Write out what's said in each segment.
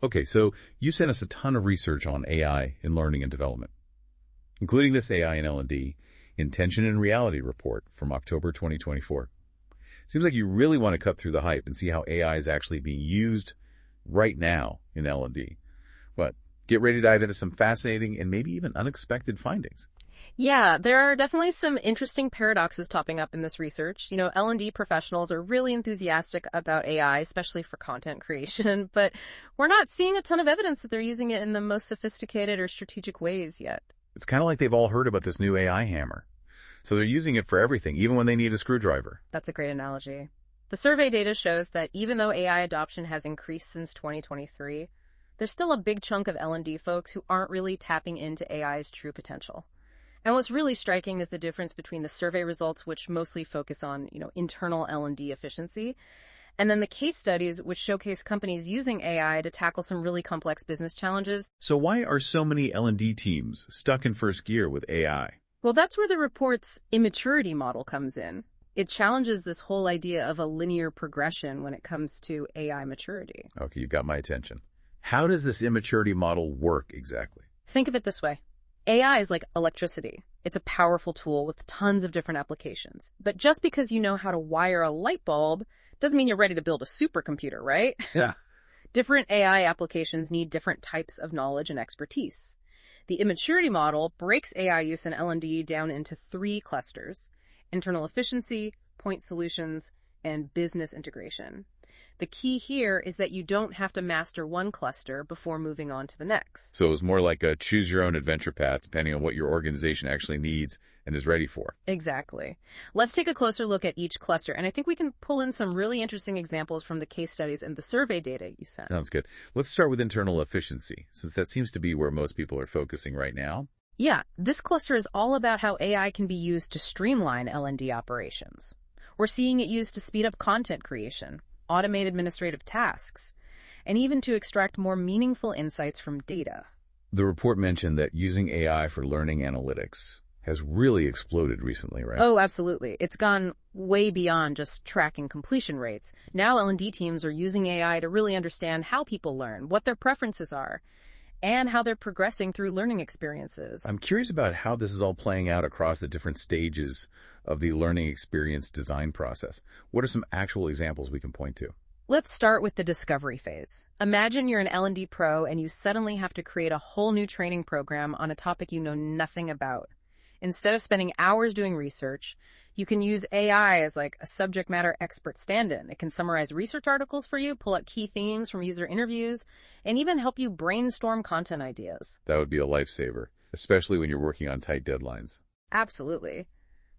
Okay, so you sent us a ton of research on AI in learning and development, including this AI in L&D Intention and Reality report from October 2024. Seems like you really want to cut through the hype and see how AI is actually being used right now in L&D. But get ready to dive into some fascinating and maybe even unexpected findings. Yeah, there are definitely some interesting paradoxes topping up in this research. L&D professionals are really enthusiastic about AI, especially for content creation, but we're not seeing a ton of evidence that they're using it in the most sophisticated or strategic ways yet. It's kind of like they've all heard about this new AI hammer. So they're using it for everything, even when they need a screwdriver. That's a great analogy. The survey data shows that even though AI adoption has increased since 2023, there's still a big chunk of L&D folks who aren't really tapping into AI's true potential. And what's really striking is the difference between the survey results, which mostly focus on, internal L&D efficiency, and then the case studies, which showcase companies using AI to tackle some really complex business challenges. So why are so many L&D teams stuck in first gear with AI? Well, that's where the report's immaturity model comes in. It challenges this whole idea of a linear progression when it comes to AI maturity. Okay, you got my attention. How does this immaturity model work exactly? Think of it this way. AI is like electricity. It's a powerful tool with tons of different applications. But just because you know how to wire a light bulb doesn't mean you're ready to build a supercomputer, right? Yeah. Different AI applications need different types of knowledge and expertise. The immaturity model breaks AI use in L&D down into 3 clusters: internal efficiency, point solutions, and business integration. The key here is that you don't have to master one cluster before moving on to the next. So it's more like a choose-your-own-adventure path, depending on what your organization actually needs and is ready for. Exactly. Let's take a closer look at each cluster, and I think we can pull in some really interesting examples from the case studies and the survey data you sent. Sounds good. Let's start with internal efficiency, since that seems to be where most people are focusing right now. Yeah, this cluster is all about how AI can be used to streamline L&D operations. We're seeing it used to speed up content creation, automate administrative tasks, and even to extract more meaningful insights from data. The report mentioned that using AI for learning analytics has really exploded recently, right? Oh, absolutely. It's gone way beyond just tracking completion rates. Now L&D teams are using AI to really understand how people learn, what their preferences are, and how they're progressing through learning experiences. I'm curious about how this is all playing out across the different stages of the learning experience design process. What are some actual examples we can point to? Let's start with the discovery phase. Imagine you're an L&D pro and you suddenly have to create a whole new training program on a topic you know nothing about. Instead of spending hours doing research, you can use AI as like a subject matter expert stand-in. It can summarize research articles for you, pull out key themes from user interviews, and even help you brainstorm content ideas. That would be a lifesaver, especially when you're working on tight deadlines. Absolutely.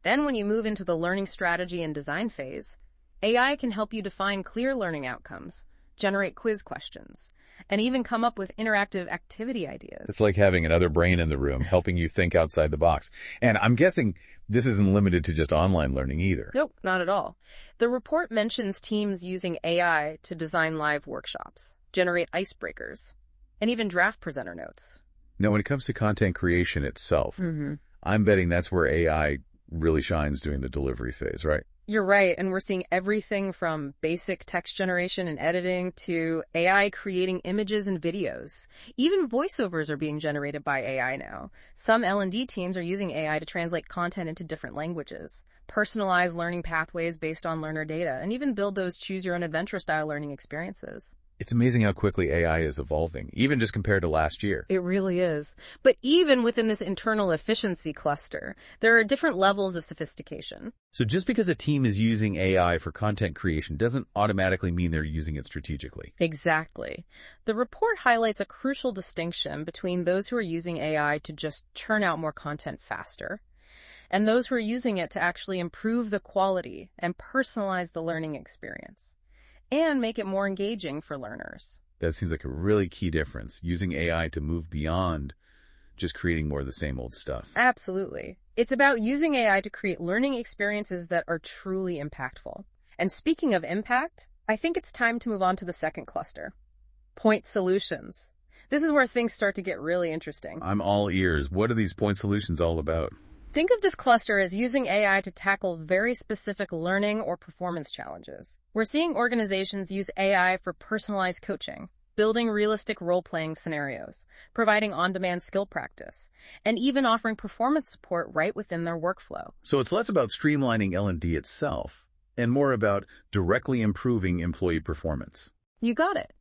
Then when you move into the learning strategy and design phase, AI can help you define clear learning outcomes, generate quiz questions, and even come up with interactive activity ideas. It's like having another brain in the room, helping you think outside the box. And I'm guessing this isn't limited to just online learning either. Nope, not at all. The report mentions teams using AI to design live workshops, generate icebreakers, and even draft presenter notes. Now, when it comes to content creation itself, I'm betting that's where AI really shines during the delivery phase, right? You're right, and we're seeing everything from basic text generation and editing to AI creating images and videos. Even voiceovers are being generated by AI now. Some L&D teams are using AI to translate content into different languages, personalize learning pathways based on learner data, and even build those choose-your-own-adventure style learning experiences. It's amazing how quickly AI is evolving, even just compared to last year. It really is. But even within this internal efficiency cluster, there are different levels of sophistication. So just because a team is using AI for content creation doesn't automatically mean they're using it strategically. Exactly. The report highlights a crucial distinction between those who are using AI to just churn out more content faster, and those who are using it to actually improve the quality and personalize the learning experience, and make it more engaging for learners. That seems like a really key difference, using AI to move beyond just creating more of the same old stuff. Absolutely. It's about using AI to create learning experiences that are truly impactful. And speaking of impact, I think it's time to move on to the second cluster, point solutions. This is where things start to get really interesting. I'm all ears. What are these point solutions all about? Think of this cluster as using AI to tackle very specific learning or performance challenges. We're seeing organizations use AI for personalized coaching, building realistic role-playing scenarios, providing on-demand skill practice, and even offering performance support right within their workflow. So it's less about streamlining L&D itself and more about directly improving employee performance. You got it.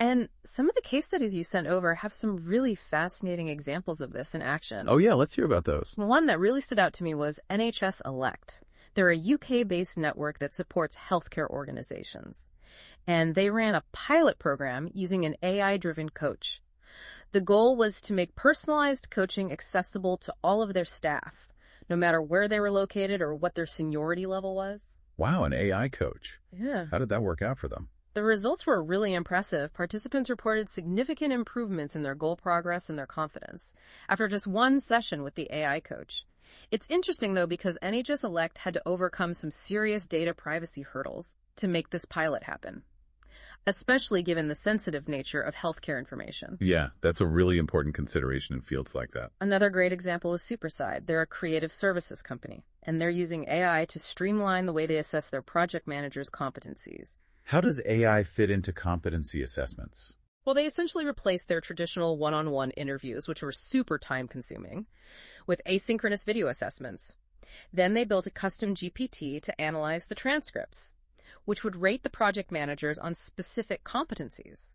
And some of the case studies you sent over have some really fascinating examples of this in action. Oh yeah, let's hear about those. One that really stood out to me was NHS Elect. They're a UK-based network that supports healthcare organizations. And they ran a pilot program using an AI-driven coach. The goal was to make personalized coaching accessible to all of their staff, no matter where they were located or what their seniority level was. Wow, an AI coach. Yeah. How did that work out for them? The results were really impressive. Participants reported significant improvements in their goal progress and their confidence after just one session with the AI coach. It's interesting, though, because NHS Elect had to overcome some serious data privacy hurdles to make this pilot happen, especially given the sensitive nature of healthcare information. Yeah, that's a really important consideration in fields like that. Another great example is Superside. They're a creative services company, and they're using AI to streamline the way they assess their project managers' competencies. How does AI fit into competency assessments? Well, they essentially replaced their traditional one-on-one interviews, which were super time-consuming, with asynchronous video assessments. Then they built a custom GPT to analyze the transcripts, which would rate the project managers on specific competencies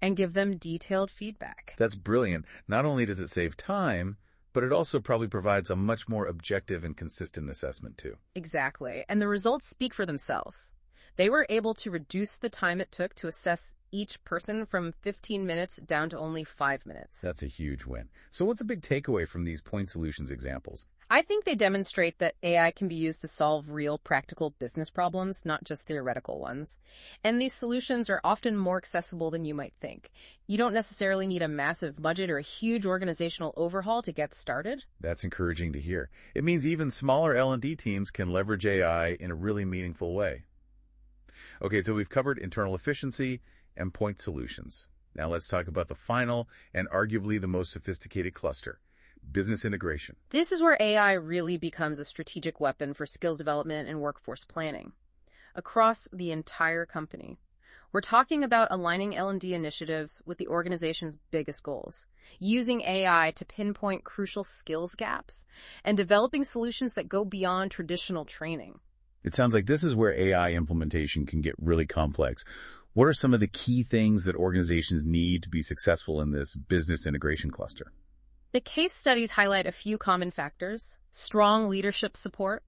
and give them detailed feedback. That's brilliant. Not only does it save time, but it also probably provides a much more objective and consistent assessment, too. Exactly. And the results speak for themselves. They were able to reduce the time it took to assess each person from 15 minutes down to only 5 minutes. That's a huge win. So what's the big takeaway from these point solutions examples? I think they demonstrate that AI can be used to solve real practical business problems, not just theoretical ones. And these solutions are often more accessible than you might think. You don't necessarily need a massive budget or a huge organizational overhaul to get started. That's encouraging to hear. It means even smaller L&D teams can leverage AI in a really meaningful way. Okay, so we've covered internal efficiency and point solutions. Now let's talk about the final and arguably the most sophisticated cluster, business integration. This is where AI really becomes a strategic weapon for skills development and workforce planning across the entire company. We're talking about aligning L&D initiatives with the organization's biggest goals, using AI to pinpoint crucial skills gaps, and developing solutions that go beyond traditional training. It sounds like this is where AI implementation can get really complex. What are some of the key things that organizations need to be successful in this business integration cluster? The case studies highlight a few common factors: strong leadership support,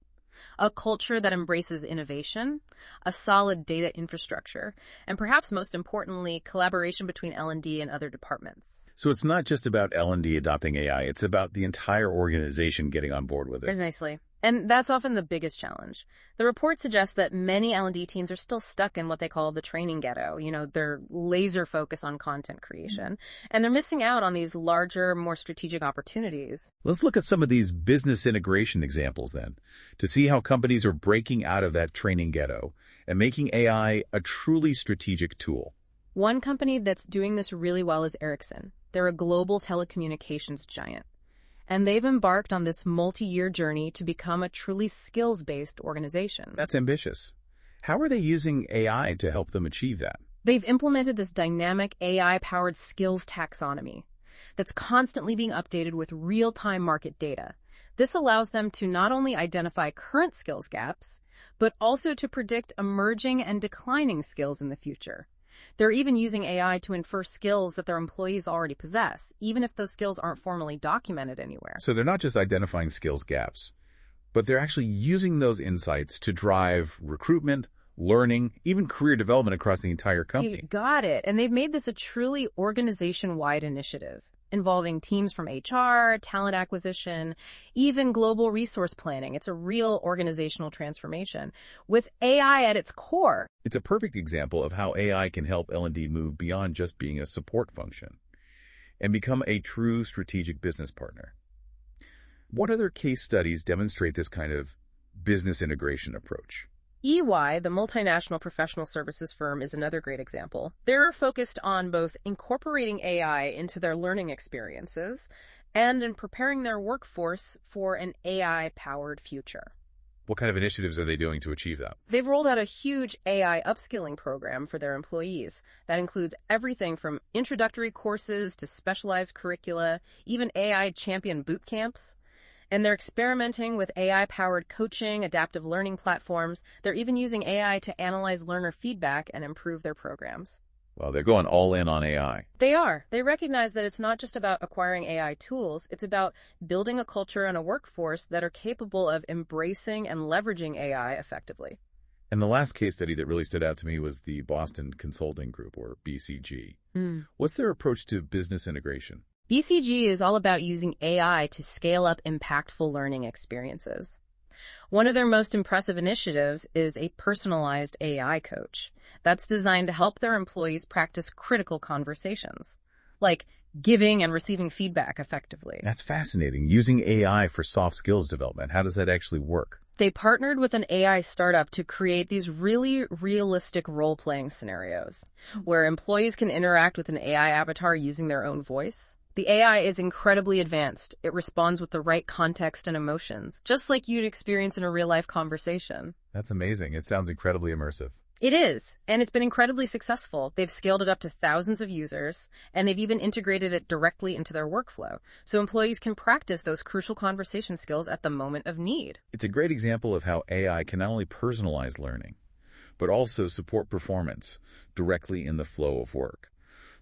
a culture that embraces innovation, a solid data infrastructure, and perhaps most importantly, collaboration between L&D and other departments. So it's not just about L&D adopting AI, it's about the entire organization getting on board with it. Precisely. And that's often the biggest challenge. The report suggests that many L&D teams are still stuck in what they call the training ghetto. They're laser focused on content creation, and they're missing out on these larger, more strategic opportunities. Let's look at some of these business integration examples then, to see how companies are breaking out of that training ghetto and making AI a truly strategic tool. One company that's doing this really well is Ericsson. They're a global telecommunications giant. And they've embarked on this multi-year journey to become a truly skills-based organization. That's ambitious. How are they using AI to help them achieve that? They've implemented this dynamic AI-powered skills taxonomy that's constantly being updated with real-time market data. This allows them to not only identify current skills gaps, but also to predict emerging and declining skills in the future. They're even using AI to infer skills that their employees already possess, even if those skills aren't formally documented anywhere. So they're not just identifying skills gaps, but they're actually using those insights to drive recruitment, learning, even career development across the entire company. You got it. And they've made this a truly organization-wide initiative, involving teams from HR, talent acquisition, even global resource planning. It's a real organizational transformation with AI at its core. It's a perfect example of how AI can help L&D move beyond just being a support function and become a true strategic business partner. What other case studies demonstrate this kind of business integration approach? EY, the multinational professional services firm, is another great example. They're focused on both incorporating AI into their learning experiences and in preparing their workforce for an AI-powered future. What kind of initiatives are they doing to achieve that? They've rolled out a huge AI upskilling program for their employees that includes everything from introductory courses to specialized curricula, even AI champion boot camps. And they're experimenting with AI-powered coaching, adaptive learning platforms. They're even using AI to analyze learner feedback and improve their programs. Well, they're going all in on AI. They are. They recognize that it's not just about acquiring AI tools, it's about building a culture and a workforce that are capable of embracing and leveraging AI effectively. And the last case study that really stood out to me was the Boston Consulting Group, or BCG. What's their approach to business integration? BCG is all about using AI to scale up impactful learning experiences. One of their most impressive initiatives is a personalized AI coach that's designed to help their employees practice critical conversations, like giving and receiving feedback effectively. That's fascinating. Using AI for soft skills development. How does that actually work? They partnered with an AI startup to create these really realistic role-playing scenarios where employees can interact with an AI avatar using their own voice. The AI is incredibly advanced. It responds with the right context and emotions, just like you'd experience in a real-life conversation. That's amazing. It sounds incredibly immersive. It is, and it's been incredibly successful. They've scaled it up to thousands of users, and they've even integrated it directly into their workflow, so employees can practice those crucial conversation skills at the moment of need. It's a great example of how AI can not only personalize learning, but also support performance directly in the flow of work.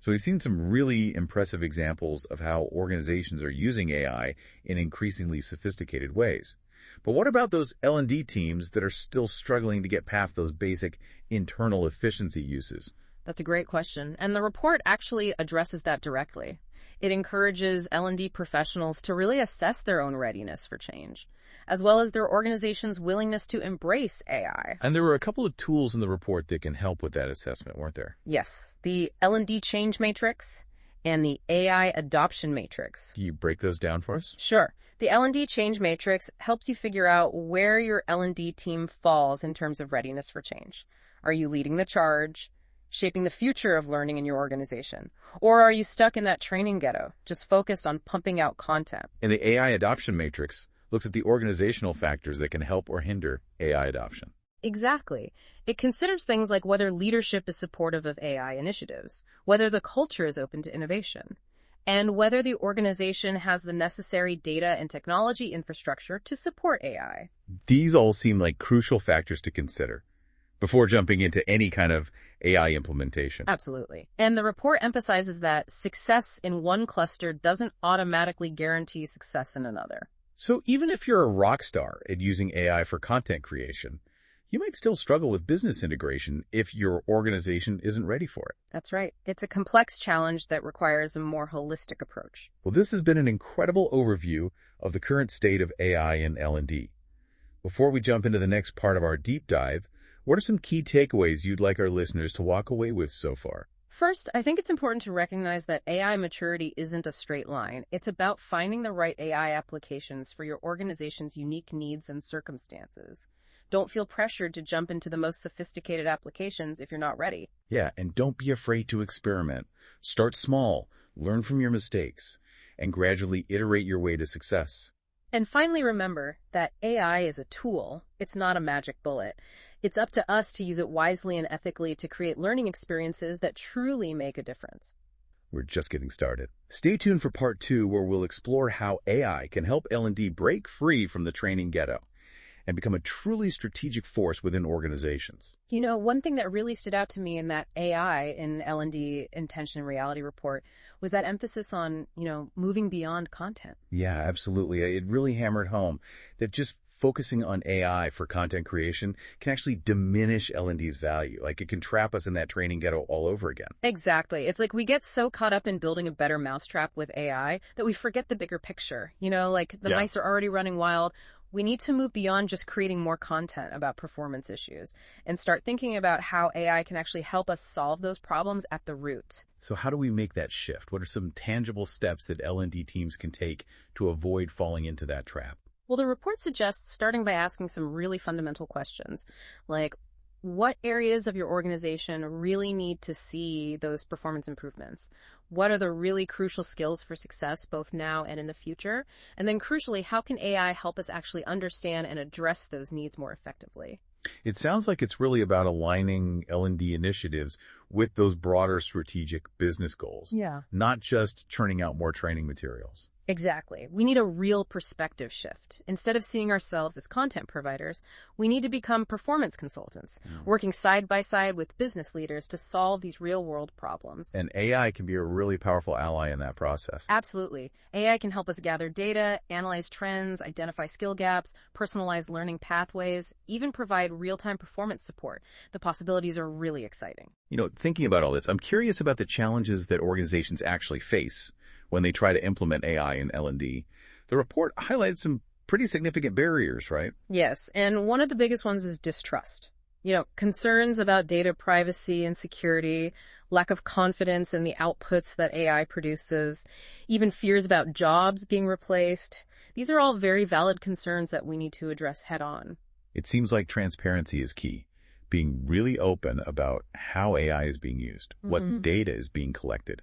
So we've seen some really impressive examples of how organizations are using AI in increasingly sophisticated ways. But what about those L&D teams that are still struggling to get past those basic internal efficiency uses? That's a great question, and the report actually addresses that directly. It encourages L&D professionals to really assess their own readiness for change, as well as their organization's willingness to embrace AI. And there were a couple of tools in the report that can help with that assessment, weren't there? Yes, the L&D Change Matrix and the AI Adoption Matrix. Can you break those down for us? Sure. The L&D Change Matrix helps you figure out where your L&D team falls in terms of readiness for change. Are you leading the charge, shaping the future of learning in your organization? Or are you stuck in that training ghetto, just focused on pumping out content? And the AI Adoption Matrix looks at the organizational factors that can help or hinder AI adoption. Exactly. It considers things like whether leadership is supportive of AI initiatives, whether the culture is open to innovation, and whether the organization has the necessary data and technology infrastructure to support AI. These all seem like crucial factors to consider before jumping into any kind of AI implementation. Absolutely. And the report emphasizes that success in one cluster doesn't automatically guarantee success in another. So even if you're a rock star at using AI for content creation, you might still struggle with business integration if your organization isn't ready for it. That's right. It's a complex challenge that requires a more holistic approach. Well, this has been an incredible overview of the current state of AI in L&D. Before we jump into the next part of our deep dive, what are some key takeaways you'd like our listeners to walk away with so far? First, I think it's important to recognize that AI maturity isn't a straight line. It's about finding the right AI applications for your organization's unique needs and circumstances. Don't feel pressured to jump into the most sophisticated applications if you're not ready. Yeah, and don't be afraid to experiment. Start small, learn from your mistakes, and gradually iterate your way to success. And finally, remember that AI is a tool. It's not a magic bullet. It's up to us to use it wisely and ethically to create learning experiences that truly make a difference. We're just getting started. Stay tuned for part 2, where we'll explore how AI can help L&D break free from the training ghetto and become a truly strategic force within organizations. You know, one thing that really stood out to me in that AI in L&D Intention and Reality report was that emphasis on, moving beyond content. Yeah, absolutely. It really hammered home that just focusing on AI for content creation can actually diminish L&D's value. Like, it can trap us in that training ghetto all over again. Exactly. It's like we get so caught up in building a better mousetrap with AI that we forget the bigger picture. The mice are already running wild. We need to move beyond just creating more content about performance issues and start thinking about how AI can actually help us solve those problems at the root. So how do we make that shift? What are some tangible steps that L&D teams can take to avoid falling into that trap? Well, the report suggests starting by asking some really fundamental questions, like, What areas of your organization really need to see those performance improvements? What are the really crucial skills for success, both now and in the future? And then crucially, how can AI help us actually understand and address those needs more effectively? It sounds like it's really about aligning L&D initiatives with those broader strategic business goals, Yeah. not just churning out more training materials. Exactly. We need a real perspective shift. Instead of seeing ourselves as content providers, we need to become performance consultants, working side by side with business leaders to solve these real-world problems. And AI can be a really powerful ally in that process. Absolutely. AI can help us gather data, analyze trends, identify skill gaps, personalize learning pathways, even provide real-time performance support. The possibilities are really exciting. Thinking about all this, I'm curious about the challenges that organizations actually face when they try to implement AI in L&D. The report highlighted some pretty significant barriers, right? Yes, and one of the biggest ones is distrust. Concerns about data privacy and security, lack of confidence in the outputs that AI produces, even fears about jobs being replaced. These are all very valid concerns that we need to address head on. It seems like transparency is key. Being really open about how AI is being used, what data is being collected,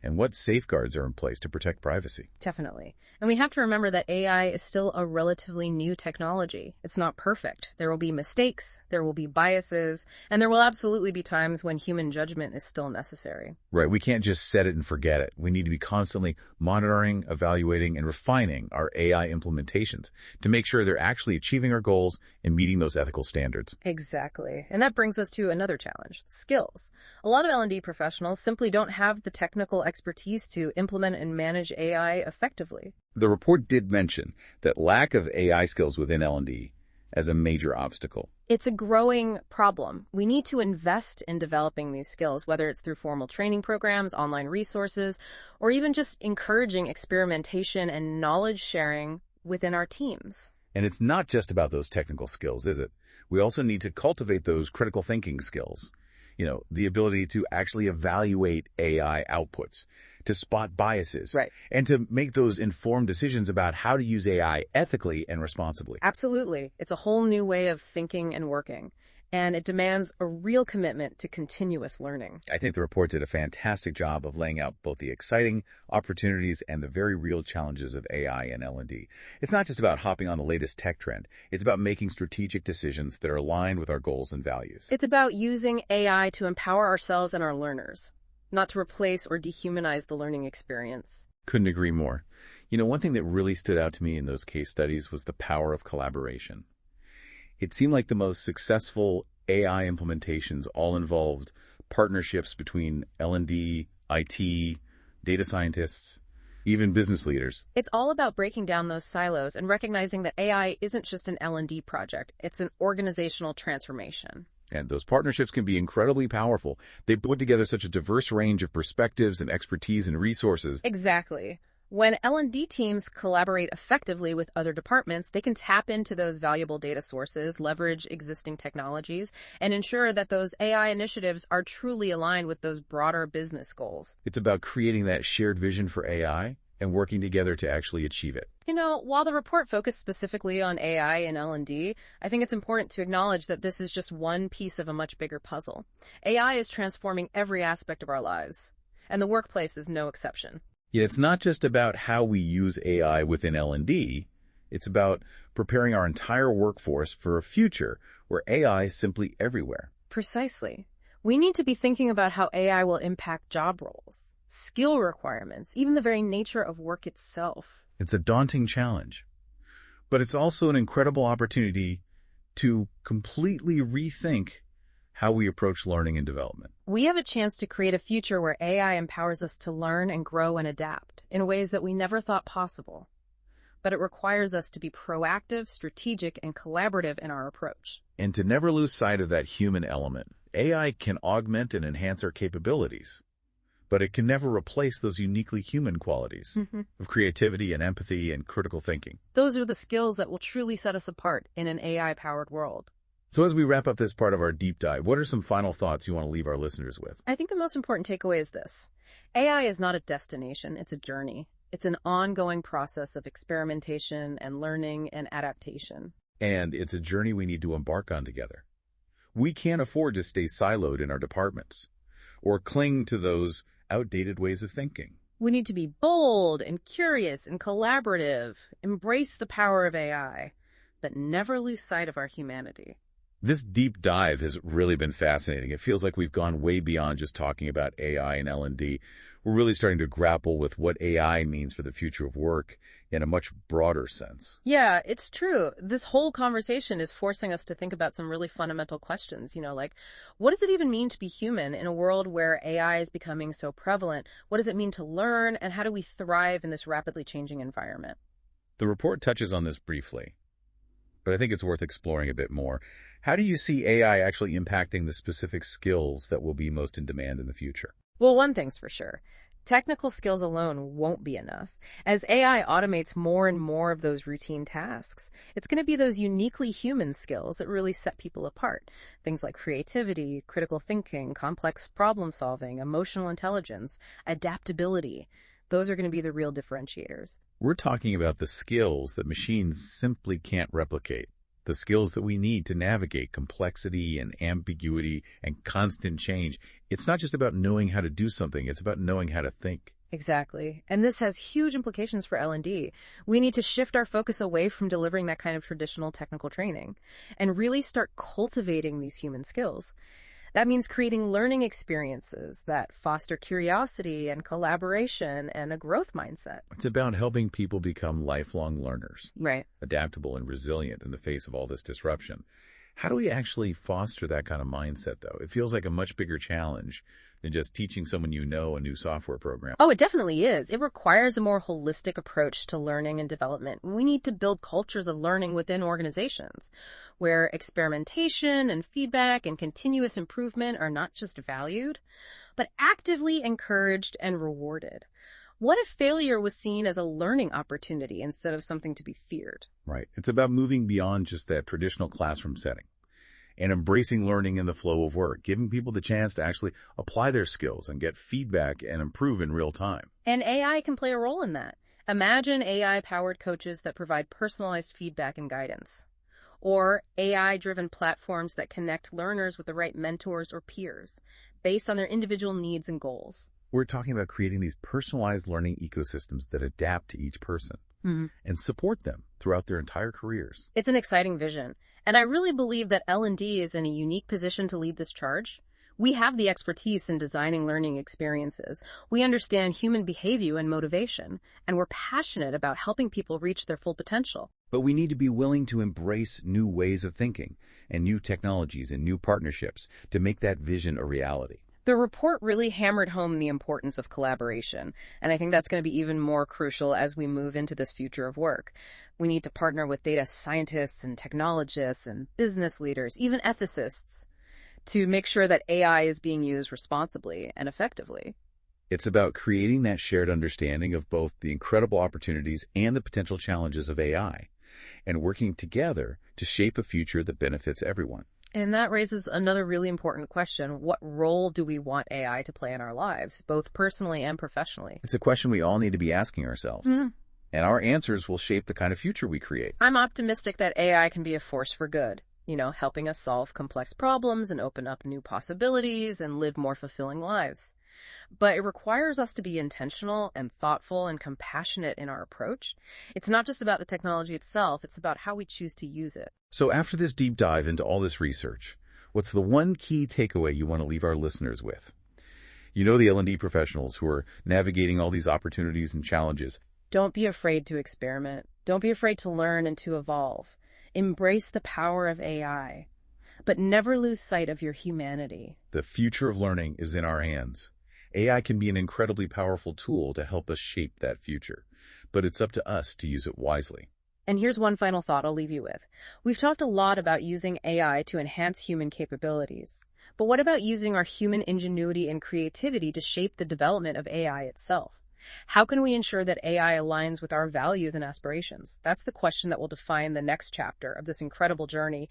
and what safeguards are in place to protect privacy. Definitely. And we have to remember that AI is still a relatively new technology. It's not perfect. There will be mistakes, there will be biases, and there will absolutely be times when human judgment is still necessary. Right, we can't just set it and forget it. We need to be constantly monitoring, evaluating, and refining our AI implementations to make sure they're actually achieving our goals and meeting those ethical standards. Exactly. And that brings us to another challenge, skills. A lot of L&D professionals simply don't have the technical expertise to implement and manage AI effectively. The report did mention that lack of AI skills within L&D as a major obstacle. It's a growing problem. We need to invest in developing these skills, whether it's through formal training programs, online resources, or even just encouraging experimentation and knowledge sharing within our teams. And it's not just about those technical skills, is it? We also need to cultivate those critical thinking skills. The ability to actually evaluate AI outputs, to spot biases, Right. and to make those informed decisions about how to use AI ethically and responsibly. Absolutely. It's a whole new way of thinking and working, and it demands a real commitment to continuous learning. I think the report did a fantastic job of laying out both the exciting opportunities and the very real challenges of AI and L&D. It's not just about hopping on the latest tech trend. It's about making strategic decisions that are aligned with our goals and values. It's about using AI to empower ourselves and our learners, not to replace or dehumanize the learning experience. Couldn't agree more. One thing that really stood out to me in those case studies was the power of collaboration. It seemed like the most successful AI implementations all involved partnerships between L&D, IT, data scientists, even business leaders. It's all about breaking down those silos and recognizing that AI isn't just an L&D project. It's an organizational transformation. And those partnerships can be incredibly powerful. They put together such a diverse range of perspectives and expertise and resources. Exactly. When L&D teams collaborate effectively with other departments, they can tap into those valuable data sources, leverage existing technologies, and ensure that those AI initiatives are truly aligned with those broader business goals. It's about creating that shared vision for AI and working together to actually achieve it. While the report focused specifically on AI and L&D, I think it's important to acknowledge that this is just one piece of a much bigger puzzle. AI is transforming every aspect of our lives, and the workplace is no exception. Yet it's not just about how we use AI within L&D. It's about preparing our entire workforce for a future where AI is simply everywhere. Precisely. We need to be thinking about how AI will impact job roles, skill requirements, even the very nature of work itself. It's a daunting challenge, but it's also an incredible opportunity to completely rethink how we approach learning and development. We have a chance to create a future where AI empowers us to learn and grow and adapt in ways that we never thought possible. But it requires us to be proactive, strategic, and collaborative in our approach. And to never lose sight of that human element. AI can augment and enhance our capabilities, but it can never replace those uniquely human qualities of creativity and empathy and critical thinking. Those are the skills that will truly set us apart in an AI-powered world. So as we wrap up this part of our deep dive, what are some final thoughts you want to leave our listeners with? I think the most important takeaway is this. AI is not a destination, it's a journey. It's an ongoing process of experimentation and learning and adaptation. And it's a journey we need to embark on together. We can't afford to stay siloed in our departments or cling to those outdated ways of thinking. We need to be bold and curious and collaborative, embrace the power of AI, but never lose sight of our humanity. This deep dive has really been fascinating. It feels like we've gone way beyond just talking about AI and L&D. We're really starting to grapple with what AI means for the future of work in a much broader sense. Yeah, it's true. This whole conversation is forcing us to think about some really fundamental questions, like what does it even mean to be human in a world where AI is becoming so prevalent? What does it mean to learn, and how do we thrive in this rapidly changing environment? The report touches on this briefly, but I think it's worth exploring a bit more. How do you see AI actually impacting the specific skills that will be most in demand in the future? Well, one thing's for sure. Technical skills alone won't be enough. As AI automates more and more of those routine tasks, it's going to be those uniquely human skills that really set people apart. Things like creativity, critical thinking, complex problem solving, emotional intelligence, adaptability. Those are going to be the real differentiators. We're talking about the skills that machines simply can't replicate. The skills that we need to navigate complexity and ambiguity and constant change. It's not just about knowing how to do something, it's about knowing how to think. Exactly. And this has huge implications for L&D. We need to shift our focus away from delivering that kind of traditional technical training and really start cultivating these human skills. That means creating learning experiences that foster curiosity and collaboration and a growth mindset. It's about helping people become lifelong learners, Right. adaptable and resilient in the face of all this disruption. How do we actually foster that kind of mindset, though? It feels like a much bigger challenge than just teaching someone a new software program. Oh, it definitely is. It requires a more holistic approach to learning and development. We need to build cultures of learning within organizations where experimentation and feedback and continuous improvement are not just valued, but actively encouraged and rewarded. What if failure was seen as a learning opportunity instead of something to be feared? Right. It's about moving beyond just that traditional classroom setting and embracing learning in the flow of work, giving people the chance to actually apply their skills and get feedback and improve in real time. And AI can play a role in that. Imagine AI-powered coaches that provide personalized feedback and guidance, or AI-driven platforms that connect learners with the right mentors or peers based on their individual needs and goals. We're talking about creating these personalized learning ecosystems that adapt to each person and support them throughout their entire careers. It's an exciting vision, and I really believe that L&D is in a unique position to lead this charge. We have the expertise in designing learning experiences. We understand human behavior and motivation, and we're passionate about helping people reach their full potential. But we need to be willing to embrace new ways of thinking and new technologies and new partnerships to make that vision a reality. The report really hammered home the importance of collaboration, and I think that's going to be even more crucial as we move into this future of work. We need to partner with data scientists and technologists and business leaders, even ethicists, to make sure that AI is being used responsibly and effectively. It's about creating that shared understanding of both the incredible opportunities and the potential challenges of AI, and working together to shape a future that benefits everyone. And that raises another really important question. What role do we want AI to play in our lives, both personally and professionally? It's a question we all need to be asking ourselves. And our answers will shape the kind of future we create. I'm optimistic that AI can be a force for good, helping us solve complex problems and open up new possibilities and live more fulfilling lives. But it requires us to be intentional and thoughtful and compassionate in our approach. It's not just about the technology itself, it's about how we choose to use it. So after this deep dive into all this research, what's the one key takeaway you want to leave our listeners with? You know the L&D professionals who are navigating all these opportunities and challenges. Don't be afraid to experiment. Don't be afraid to learn and to evolve. Embrace the power of AI, but never lose sight of your humanity. The future of learning is in our hands. AI can be an incredibly powerful tool to help us shape that future, but it's up to us to use it wisely. And here's one final thought I'll leave you with. We've talked a lot about using AI to enhance human capabilities, but what about using our human ingenuity and creativity to shape the development of AI itself? How can we ensure that AI aligns with our values and aspirations? That's the question that will define the next chapter of this incredible journey